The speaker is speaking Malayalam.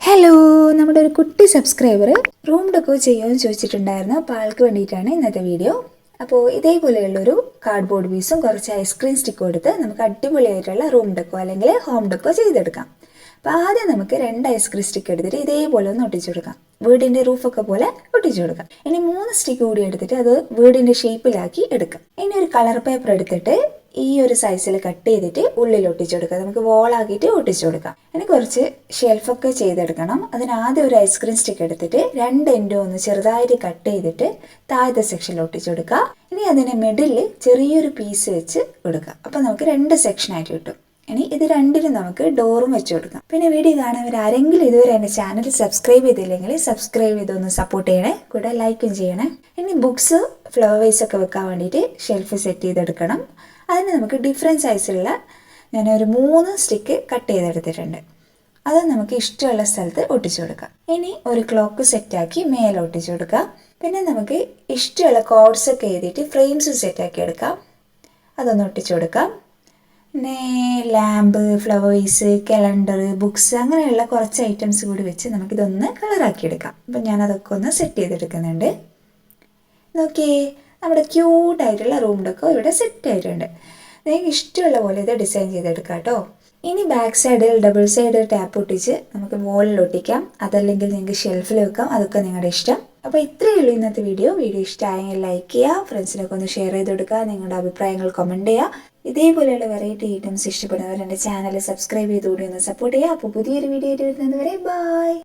ഹലോ, നമ്മുടെ ഒരു കുട്ടി സബ്സ്ക്രൈബർ റൂം ഡെക്കോ ചെയ്യുമെന്ന് ചോദിച്ചിട്ടുണ്ടായിരുന്നു. അപ്പോൾ ആൾക്ക് വേണ്ടിയിട്ടാണ് ഇന്നത്തെ വീഡിയോ. അപ്പോൾ ഇതേപോലെയുള്ളൊരു കാർഡ്ബോർഡ് പീസും കുറച്ച് ഐസ്ക്രീം സ്റ്റിക്കും എടുത്ത് നമുക്ക് അടിപൊളിയായിട്ടുള്ള റൂം ഡെക്കോ അല്ലെങ്കിൽ ഹോം ഡെക്കോ ചെയ്തെടുക്കാം. അപ്പോൾ ആദ്യം നമുക്ക് 2 ഐസ്ക്രീം സ്റ്റിക്ക് എടുത്തിട്ട് ഇതേപോലെ ഒന്ന് ഒട്ടിച്ചു കൊടുക്കാം. വീടിൻ്റെ റൂഫൊക്കെ പോലെ ഒട്ടിച്ചു കൊടുക്കാം. ഇനി 3 സ്റ്റിക്ക് കൂടി എടുത്തിട്ട് അത് വീടിൻ്റെ ഷേപ്പിലാക്കി എടുക്കാം. ഇനി ഒരു കളർ പേപ്പർ എടുത്തിട്ട് ഈ ഒരു സൈസിൽ കട്ട് ചെയ്തിട്ട് ഉള്ളിൽ ഒട്ടിച്ചു കൊടുക്കാം. നമുക്ക് വോളാക്കിയിട്ട് ഒട്ടിച്ചു കൊടുക്കാം. ഇനി കുറച്ച് ഷെൽഫൊക്കെ ചെയ്തെടുക്കണം. അതിനാദ്യം ഒരു ഐസ്ക്രീം സ്റ്റിക്ക് എടുത്തിട്ട് 2 എൻഡും ഒന്ന് ചെറുതായിട്ട് കട്ട് ചെയ്തിട്ട് താഴത്തെ സെക്ഷനിൽ ഒട്ടിച്ചു കൊടുക്കുക. ഇനി അതിന് മിഡിലിൽ ചെറിയൊരു പീസ് വെച്ച് കൊടുക്കുക. അപ്പോൾ നമുക്ക് 2 സെക്ഷനായിട്ട് കിട്ടും. ഇനി ഇത് രണ്ടിനും നമുക്ക് ഡോറും വെച്ച് കൊടുക്കാം. പിന്നെ വീഡിയോ കാണുന്നവർ ആരെങ്കിലും ഇതുവരെ എൻ്റെ ചാനൽ സബ്സ്ക്രൈബ് ചെയ്തില്ലെങ്കിൽ സബ്സ്ക്രൈബ് ചെയ്തൊന്ന് സപ്പോർട്ട് ചെയ്യണേ, കൂടെ ലൈക്കും ചെയ്യണേ. ഇനി ബുക്സ് ഫ്ലവർ വൈസ് ഒക്കെ വെക്കാൻ വേണ്ടിയിട്ട് ഷെൽഫ് സെറ്റ് ചെയ്തെടുക്കണം. അതിന് നമുക്ക് ഡിഫറെൻറ്റ് സൈസിലുള്ള ഞാനൊരു 3 സ്റ്റിക്ക് കട്ട് ചെയ്തെടുത്തിട്ടുണ്ട്. അത് നമുക്ക് ഇഷ്ടമുള്ള സ്ഥലത്ത് ഒട്ടിച്ചു കൊടുക്കാം. ഇനി ഒരു ക്ലോക്ക് സെറ്റാക്കി മേലെ ഒട്ടിച്ചു കൊടുക്കാം. പിന്നെ നമുക്ക് ഇഷ്ടമുള്ള കോഡ്സ് ഒക്കെ എഴുതിയിട്ട് ഫ്രെയിംസ് സെറ്റാക്കി എടുക്കാം. അതൊന്ന് ഒട്ടിച്ചു കൊടുക്കാം. പിന്നെ ലാമ്പ്, ഫ്ലവേഴ്സ്, കലണ്ടർ, ബുക്സ് അങ്ങനെയുള്ള കുറച്ച് ഐറ്റംസ് കൂടി വെച്ച് നമുക്കിതൊന്ന് കളറാക്കി എടുക്കാം. അപ്പം ഞാനതൊക്കെ ഒന്ന് സെറ്റ് ചെയ്തെടുക്കുന്നുണ്ട്. നോക്കിയേ, നമ്മുടെ ക്യൂട്ടായിട്ടുള്ള റൂം ഡെക്കോ ഇവിടെ സെറ്റ് ആയിട്ടുണ്ട്. നിങ്ങൾക്ക് ഇഷ്ടമുള്ള പോലെ ഇത് ഡിസൈൻ ചെയ്തെടുക്കാം കേട്ടോ. ഇനി ബാക്ക് സൈഡിൽ ഡബിൾ സൈഡ് ടാപ്പ് ഒട്ടിച്ച് നമുക്ക് വോളിൽ ഒട്ടിക്കാം. അതല്ലെങ്കിൽ നിങ്ങൾക്ക് ഷെൽഫിൽ വെക്കാം. അതൊക്കെ നിങ്ങളുടെ ഇഷ്ടം. അപ്പോൾ ഇത്രയേ ഉള്ളൂ ഇന്നത്തെ വീഡിയോ. ഇഷ്ടമായെങ്കിൽ ലൈക്ക് ചെയ്യുക, ഫ്രണ്ട്സിനൊക്കെ ഒന്ന് ഷെയർ ചെയ്ത് കൊടുക്കുക, നിങ്ങളുടെ അഭിപ്രായങ്ങൾ കമൻറ്റ് ചെയ്യുക. ഇതേപോലെയുള്ള വെറൈറ്റി ഐറ്റംസ് ഇഷ്ടപ്പെടുന്നവർ എൻ്റെ ചാനൽ സബ്സ്ക്രൈബ് ചെയ്തുകൂടി ഒന്ന് സപ്പോർട്ട് ചെയ്യുക. അപ്പോൾ പുതിയൊരു വീഡിയോ ആയിട്ട് വരുന്നത് വരെ ബൈ.